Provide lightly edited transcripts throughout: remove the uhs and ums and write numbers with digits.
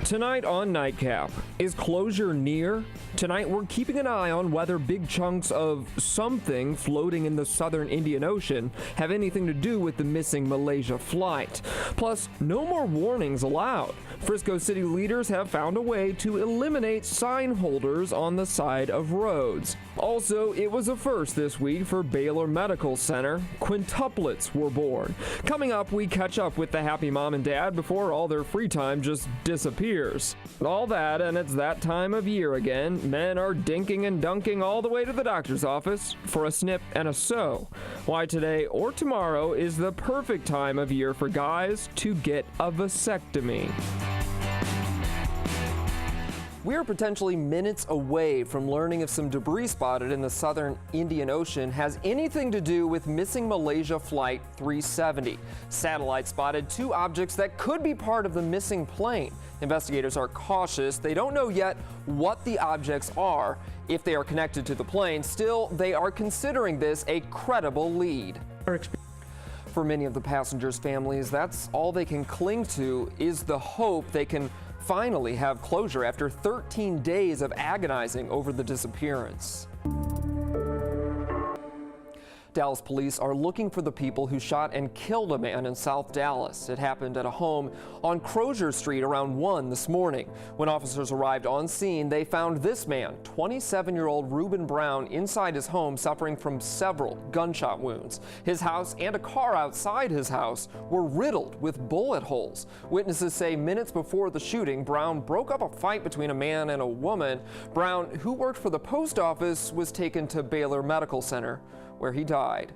Tonight on Nightcap, is closure near? Tonight we're keeping an eye on whether big chunks of something floating in the southern Indian Ocean have anything to do with the missing Malaysia flight. Plus, no more warnings allowed. Frisco City leaders have found a way to eliminate sign holders on the side of roads. Also, it was a first this week for Baylor Medical Center. Quintuplets were born. Coming up, we catch up with the happy mom and dad before all their free time just disappears. All that, and it's that time of year again. Men are dinking and dunking all the way to the doctor's office for a snip and a sew. Why today or tomorrow is the perfect time of year for guys to get a vasectomy. We are potentially minutes away from learning if some debris spotted in the southern Indian Ocean has anything to do with missing Malaysia Flight 370. Satellites spotted two objects that could be part of the missing plane. Investigators are cautious. They don't know yet what the objects are, if they are connected to the plane. Still, they are considering this a credible lead. For many of the passengers' families, that's all they can cling to is the hope they can finally have closure after 13 days of agonizing over the disappearance. Dallas police are looking for the people who shot and killed a man in South Dallas. It happened at a home on Crozier Street around 1 this morning. When officers arrived on scene, they found this man, 27-year-old Reuben Brown, inside his home suffering from several gunshot wounds. His house and a car outside his house were riddled with bullet holes. Witnesses say minutes before the shooting, Brown broke up a fight between a man and a woman. Brown, who worked for the post office, was taken to Baylor Medical Center, where he died.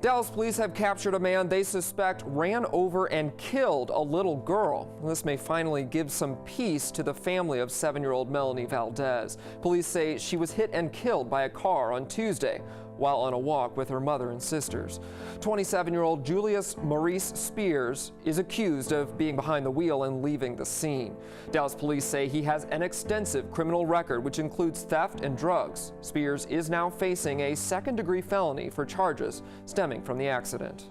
Dallas police have captured a man they suspect ran over and killed a little girl. This may finally give some peace to the family of 7-year-old Melanie Valdez. Police say she was hit and killed by a car on Tuesday while on a walk with her mother and sisters. 27-year-old Julius Maurice Spears is accused of being behind the wheel and leaving the scene. Dallas police say he has an extensive criminal record, which includes theft and drugs. Spears is now facing a second-degree felony for charges stemming from the accident.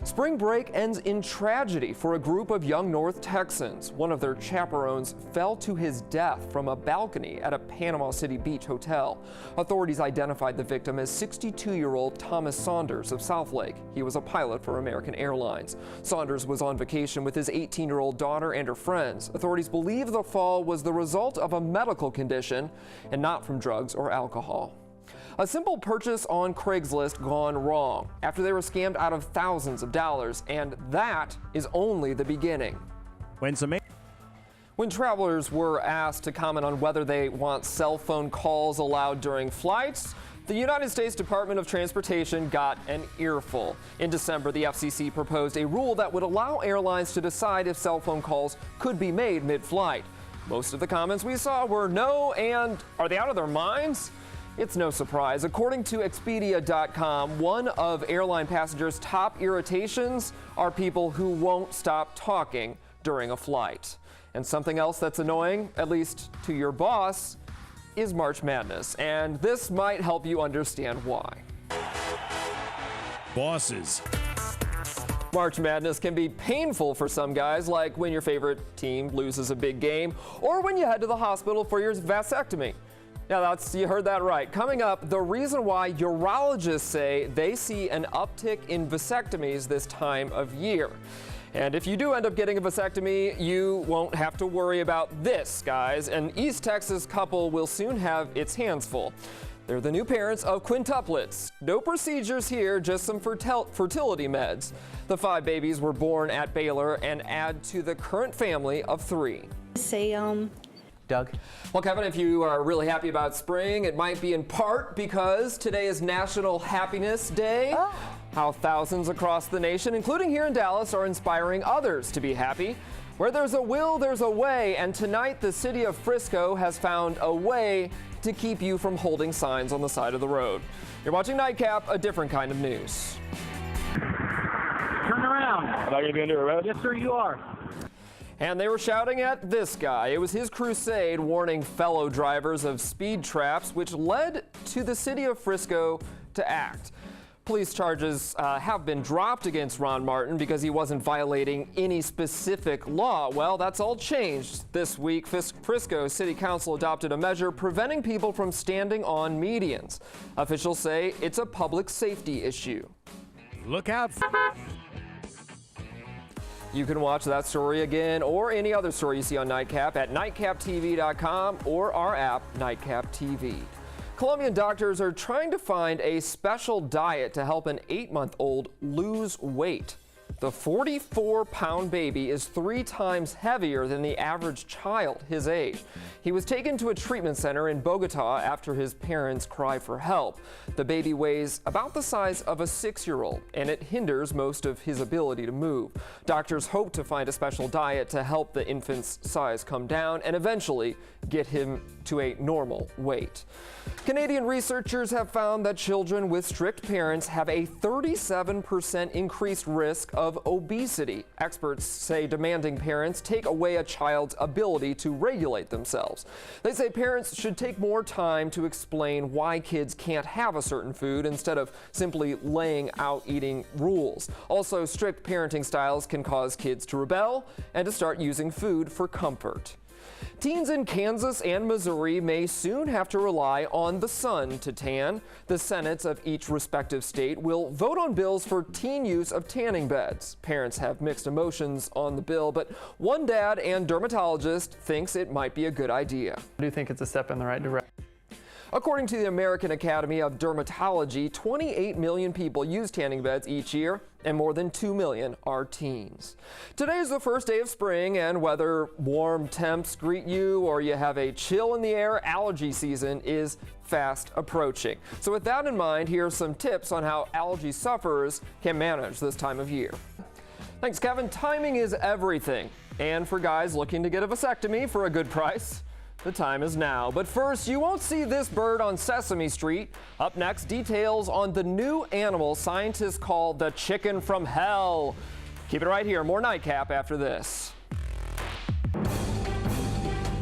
Spring break ends in tragedy for a group of young North Texans. One of their chaperones fell to his death from a balcony at a Panama City Beach hotel. Authorities identified the victim as 62-year-old Thomas Saunders of Southlake. He was a pilot for American Airlines. Saunders was on vacation with his 18-year-old daughter and her friends. Authorities believe the fall was the result of a medical condition and not from drugs or alcohol. A simple purchase on Craigslist gone wrong after they were scammed out of thousands of dollars, and that is only the beginning. When travelers were asked to comment on whether they want cell phone calls allowed during flights, the United States Department of Transportation got an earful. In December, the FCC proposed a rule that would allow airlines to decide if cell phone calls could be made mid-flight. Most of the comments we saw were no and are they out of their minds? It's no surprise. According to Expedia.com, one of airline passengers' top irritations are people who won't stop talking during a flight. And something else that's annoying, at least to your boss, is March Madness. And this might help you understand why. Bosses. March Madness can be painful for some guys, like when your favorite team loses a big game or when you head to the hospital for your vasectomy. Yeah, you heard that right. Coming up, the reason why urologists say they see an uptick in vasectomies this time of year. And if you do end up getting a vasectomy, you won't have to worry about this, guys. An East Texas couple will soon have its hands full. They're the new parents of quintuplets. No procedures here, just some fertility meds. The 5 babies were born at Baylor and add to the current family of 3. Doug? Well, Kevin, if you are really happy about spring, it might be in part because today is National Happiness Day. Oh. How thousands across the nation, including here in Dallas, are inspiring others to be happy. Where there's a will, there's a way, and tonight the city of Frisco has found a way to keep you from holding signs on the side of the road. You're watching Nightcap, a different kind of news. Turn around. Am I going to be under arrest? Yes, sir, you are. And they were shouting at this guy. It was his crusade warning fellow drivers of speed traps, which led to the city of Frisco to act. Police charges have been dropped against Ron Martin because he wasn't violating any specific law. Well, that's all changed this week. Frisco City Council adopted a measure preventing people from standing on medians. Officials say it's a public safety issue. Look out. You can watch that story again or any other story you see on Nightcap at nightcaptv.com or our app, Nightcap TV. Colombian doctors are trying to find a special diet to help an 8-month-old lose weight. The 44-pound baby is 3 times heavier than the average child his age. He was taken to a treatment center in Bogota after his parents cry for help. The baby weighs about the size of a 6-year-old, and it hinders most of his ability to move. Doctors hope to find a special diet to help the infant's size come down and eventually get him to a normal weight. Canadian researchers have found that children with strict parents have a 37% increased risk of obesity. Experts say demanding parents take away a child's ability to regulate themselves. They say parents should take more time to explain why kids can't have a certain food instead of simply laying out eating rules. Also, strict parenting styles can cause kids to rebel and to start using food for comfort. Teens in Kansas and Missouri may soon have to rely on the sun to tan. The Senates of each respective state will vote on bills for teen use of tanning beds. Parents have mixed emotions on the bill, but one dad and dermatologist thinks it might be a good idea. I do think it's a step in the right direction. According to the American Academy of Dermatology, 28 million people use tanning beds each year, and more than 2 million are teens. Today is the first day of spring, and whether warm temps greet you or you have a chill in the air, allergy season is fast approaching. So with that in mind, here are some tips on how allergy sufferers can manage this time of year. Thanks, Kevin. Timing is everything. And for guys looking to get a vasectomy for a good price, the time is now. But first, you won't see this bird on Sesame Street. Up next, details on the new animal scientists call the chicken from hell. Keep it right here. More Nightcap after this.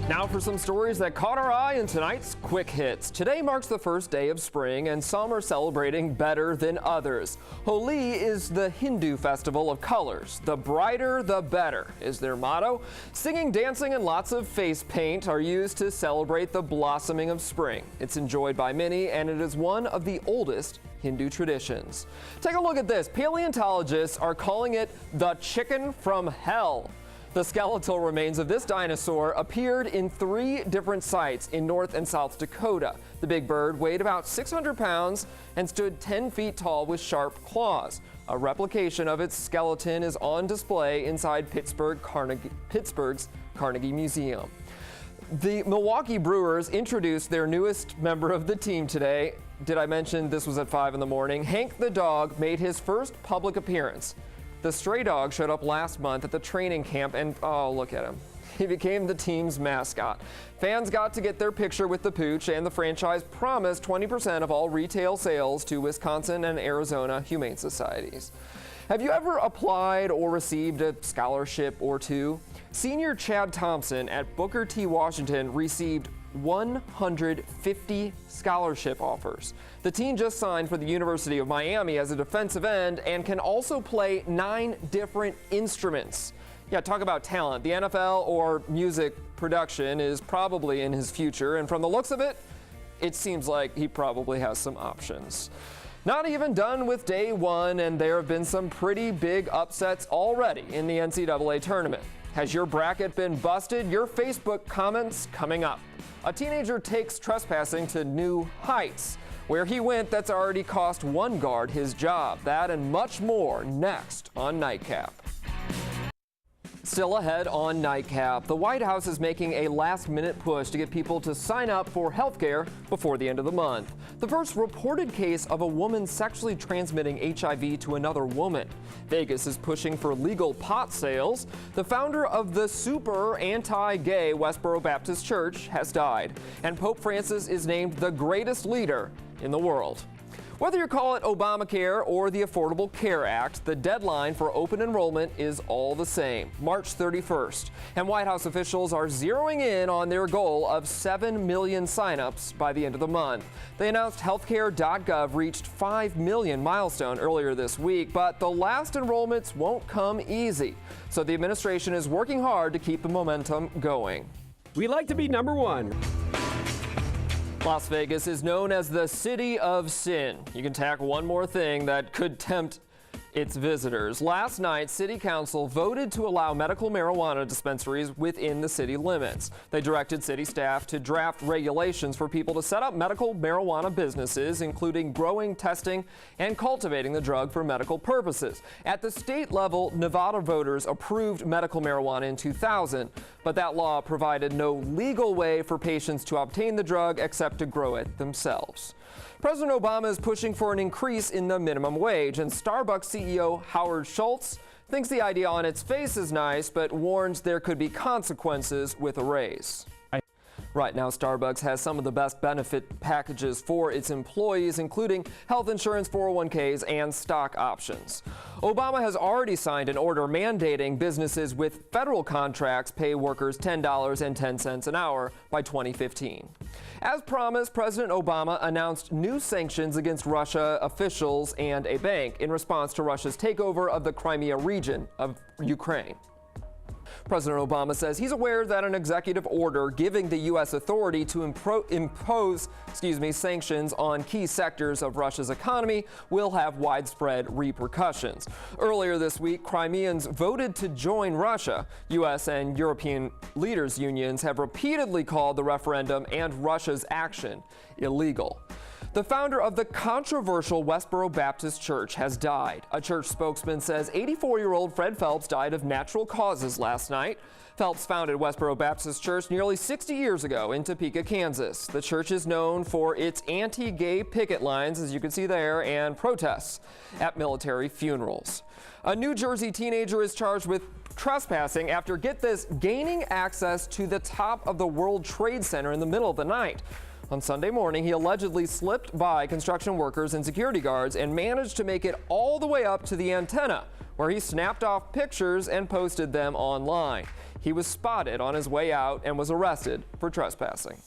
Now for some stories that caught our eye in tonight's Quick Hits. Today marks the first day of spring, and some are celebrating better than others. Holi is the Hindu festival of colors. The brighter, the better is their motto. Singing, dancing, and lots of face paint are used to celebrate the blossoming of spring. It's enjoyed by many, and it is one of the oldest Hindu traditions. Take a look at this. Paleontologists are calling it the chicken from hell. The skeletal remains of this dinosaur appeared in 3 different sites in North and South Dakota. The big bird weighed about 600 pounds and stood 10 feet tall with sharp claws. A replication of its skeleton is on display inside Pittsburgh's Carnegie Museum. The Milwaukee Brewers introduced their newest member of the team today. Did I mention this was at 5 in the morning? Hank the dog made his first public appearance. The stray dog showed up last month at the training camp and, oh, look at him. He became the team's mascot. Fans got to get their picture with the pooch, and the franchise promised 20% of all retail sales to Wisconsin and Arizona humane societies. Have you ever applied or received a scholarship or two? Senior Chad Thompson at Booker T. Washington received 150 scholarship offers. The teen just signed for the University of Miami as a defensive end and can also play 9 different instruments. Yeah, talk about talent. The NFL or music production is probably in his future, and from the looks of it, it seems like he probably has some options. Not even done with day 1, and there have been some pretty big upsets already in the NCAA tournament. Has your bracket been busted? Your Facebook comments coming up. A teenager takes trespassing to new heights. Where he went, that's already cost one guard his job. That and much more next on Nightcap. Still ahead on Nightcap, the White House is making a last-minute push to get people to sign up for health care before the end of the month. The first reported case of a woman sexually transmitting HIV to another woman. Vegas is pushing for legal pot sales. The founder of the super anti-gay Westboro Baptist Church has died. And Pope Francis is named the greatest leader in the world. Whether you call it Obamacare or the Affordable Care Act, the deadline for open enrollment is all the same, March 31st. And White House officials are zeroing in on their goal of 7 million signups by the end of the month. They announced healthcare.gov reached 5 million milestone earlier this week, but the last enrollments won't come easy. So the administration is working hard to keep the momentum going. We like to be number one. Las Vegas is known as the City of Sin. You can tack one more thing that could tempt its visitors. Last night, City Council voted to allow medical marijuana dispensaries within the city limits. They directed city staff to draft regulations for people to set up medical marijuana businesses, including growing, testing, and cultivating the drug for medical purposes. At the state level, Nevada voters approved medical marijuana in 2000, but that law provided no legal way for patients to obtain the drug except to grow it themselves. President Obama is pushing for an increase in the minimum wage, and Starbucks CEO Howard Schultz thinks the idea on its face is nice, but warns there could be consequences with a raise. Right now, Starbucks has some of the best benefit packages for its employees, including health insurance, 401ks, and stock options. Obama has already signed an order mandating businesses with federal contracts pay workers $10.10 an hour by 2015. As promised, President Obama announced new sanctions against Russia officials and a bank in response to Russia's takeover of the Crimea region of Ukraine. President Obama says he's aware that an executive order giving the U.S. authority to impose sanctions on key sectors of Russia's economy will have widespread repercussions. Earlier this week, Crimeans voted to join Russia. U.S. and European leaders' unions have repeatedly called the referendum and Russia's action illegal. The founder of the controversial Westboro Baptist Church has died. A church spokesman says 84-year-old Fred Phelps died of natural causes last night. Phelps founded Westboro Baptist Church nearly 60 years ago in Topeka, Kansas. The church is known for its anti-gay picket lines, as you can see there, and protests at military funerals. A New Jersey teenager is charged with trespassing after, get this, gaining access to the top of the World Trade Center in the middle of the night. On Sunday morning, he allegedly slipped by construction workers and security guards and managed to make it all the way up to the antenna, where he snapped off pictures and posted them online. He was spotted on his way out and was arrested for trespassing.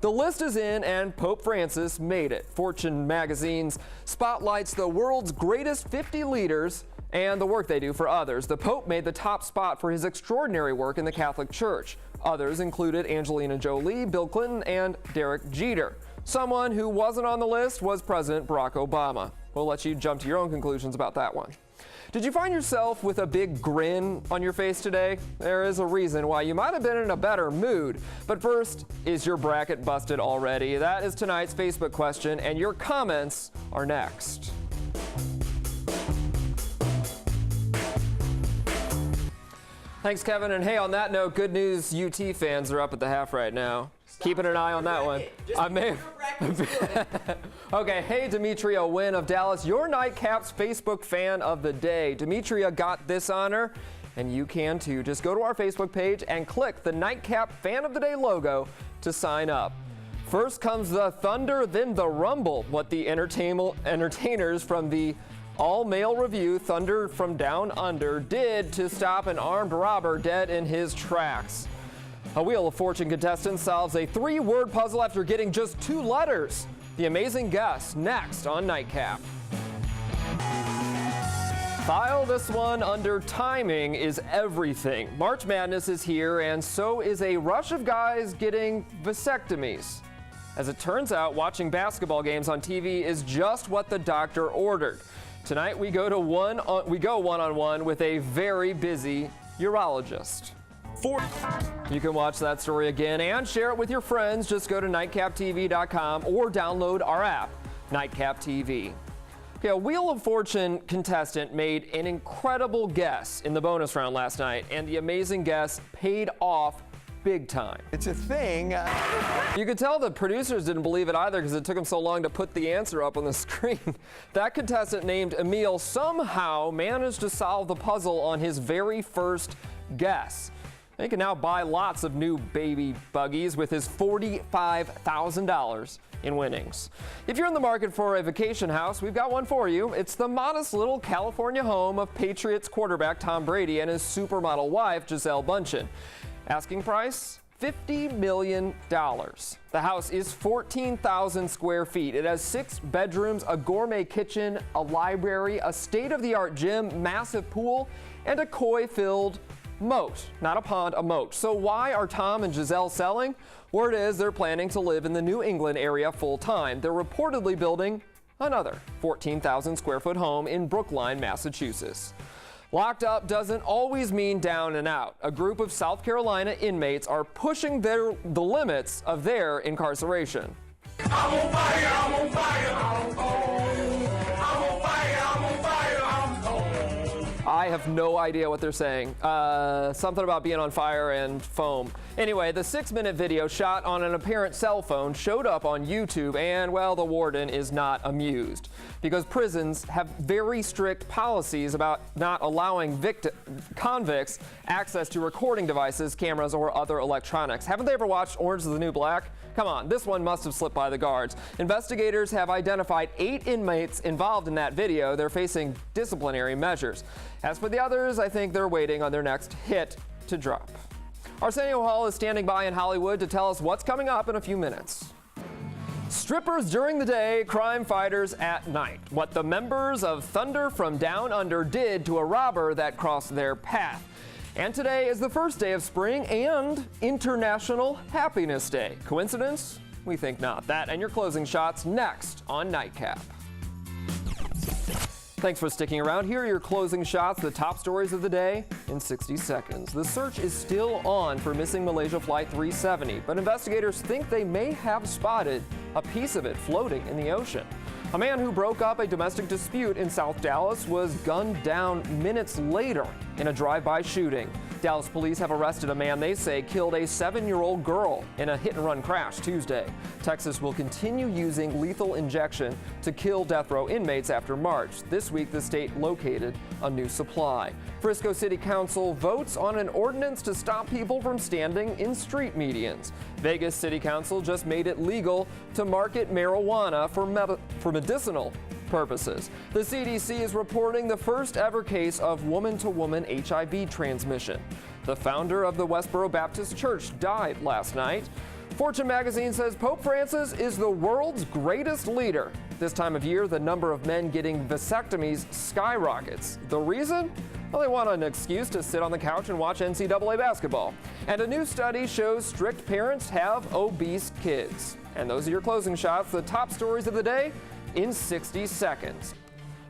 The list is in, and Pope Francis made it. Fortune magazine's spotlights the world's greatest 50 leaders and the work they do for others. The Pope made the top spot for his extraordinary work in the Catholic Church. Others included Angelina Jolie, Bill Clinton, and Derek Jeter. Someone who wasn't on the list was President Barack Obama. We'll let you jump to your own conclusions about that one. Did you find yourself with a big grin on your face today? There is a reason why you might have been in a better mood. But first, is your bracket busted already? That is tonight's Facebook question, and your comments are next. Thanks, Kevin. And hey, on that note, good news, UT fans are up at the half right now. Keeping an eye on that one. I may. Okay, hey, Demetria Wynn of Dallas, your Nightcap's Facebook fan of the day. Demetria got this honor, and you can too. Just go to our Facebook page and click the Nightcap Fan of the Day logo to sign up. First comes the thunder, then the rumble. What the entertainers from the all-male review Thunder from Down Under did to stop an armed robber dead in his tracks. A Wheel of Fortune contestant solves a 3-word puzzle after getting just 2 letters. The amazing guess next on Nightcap. File this one under timing is everything. March Madness is here, and so is a rush of guys getting vasectomies. As it turns out, watching basketball games on TV is just what the doctor ordered. Tonight we go one-on-one with a very busy urologist. You can watch that story again and share it with your friends. Just go to nightcaptv.com or download our app, Nightcap TV. Okay, a Wheel of Fortune contestant made an incredible guess in the bonus round last night, and the amazing guess paid off big time. It's a thing. You could tell the producers didn't believe it either because it took them so long to put the answer up on the screen. That contestant named Emil somehow managed to solve the puzzle on his very first guess. He can now buy lots of new baby buggies with his $45,000 in winnings. If you're in the market for a vacation house, we've got one for you. It's the modest little California home of Patriots quarterback Tom Brady and his supermodel wife, Gisele Bündchen. Asking price? $50 million. The house is 14,000 square feet. It has 6 bedrooms, a gourmet kitchen, a library, a state-of-the-art gym, massive pool, and a koi-filled moat. Not a pond, a moat. So why are Tom and Gisele selling? Word is they're planning to live in the New England area full-time. They're reportedly building another 14,000 square foot home in Brookline, Massachusetts. Locked up doesn't always mean down and out. A group of South Carolina inmates are pushing the limits of their incarceration. I'm on fire, I'm on fire, I'm on fire, I'm on fire, I'm on. I have no idea what they're saying. Something about being on fire and foam. Anyway, the 6-minute video shot on an apparent cell phone showed up on YouTube, and, well, the warden is not amused because prisons have very strict policies about not allowing convicts access to recording devices, cameras, or other electronics. Haven't they ever watched Orange is the New Black? Come on, this one must have slipped by the guards. Investigators have identified 8 inmates involved in that video. They're facing disciplinary measures. As for the others, I think they're waiting on their next hit to drop. Arsenio Hall is standing by in Hollywood to tell us what's coming up in a few minutes. Strippers during the day, crime fighters at night. What the members of Thunder from Down Under did to a robber that crossed their path. And today is the first day of spring and International Happiness Day. Coincidence? We think not. That and your closing shots next on Nightcap. Thanks for sticking around. Here are your closing shots, the top stories of the day in 60 seconds. The search is still on for missing Malaysia Flight 370, but investigators think they may have spotted a piece of it floating in the ocean. A man who broke up a domestic dispute in South Dallas was gunned down minutes later in a drive-by shooting. Dallas police have arrested a man they say killed a 7-year-old girl in a hit-and-run crash Tuesday. Texas will continue using lethal injection to kill death row inmates after March. This week, the state located a new supply. Frisco City Council votes on an ordinance to stop people from standing in street medians. Vegas City Council just made it legal to market marijuana for medicinal purposes. The CDC is reporting the first ever case of woman-to-woman HIV transmission. The founder of the Westboro Baptist Church died last night. Fortune magazine says Pope Francis is the world's greatest leader. This time of year, the number of men getting vasectomies skyrockets. The reason? Well, they want an excuse to sit on the couch and watch NCAA basketball. And a new study shows strict parents have obese kids. And those are your closing shots, the top stories of the day in 60 seconds.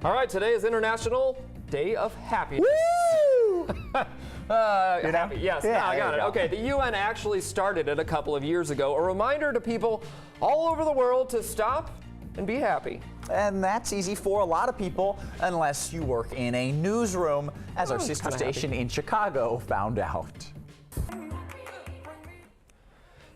All right, today is International Day of Happiness. Woo! Happy, yes, Yeah, I got it. go. Okay, the UN actually started it a couple of years ago. A reminder to people all over the world to stop and be happy. And that's easy for a lot of people, unless you work in a newsroom, as our sister kinda station in Chicago found out.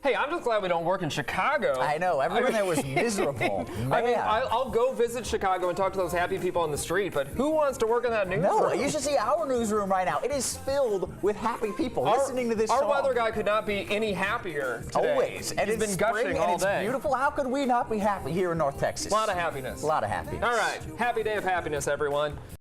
Hey, I'm just glad we don't work in Chicago. I know, everyone there was miserable. I mean, Man. I'll go visit Chicago and talk to those happy people on the street, but who wants to work in that newsroom? No, you should see our newsroom right now. It is filled with happy people listening to this Our song. weather guy could not be any happier today. Always. And He's it's been gushing spring all and it's day. beautiful. How could we not be happy here in North Texas? A lot of happiness. A lot of happiness. All right. Happy day of happiness, everyone.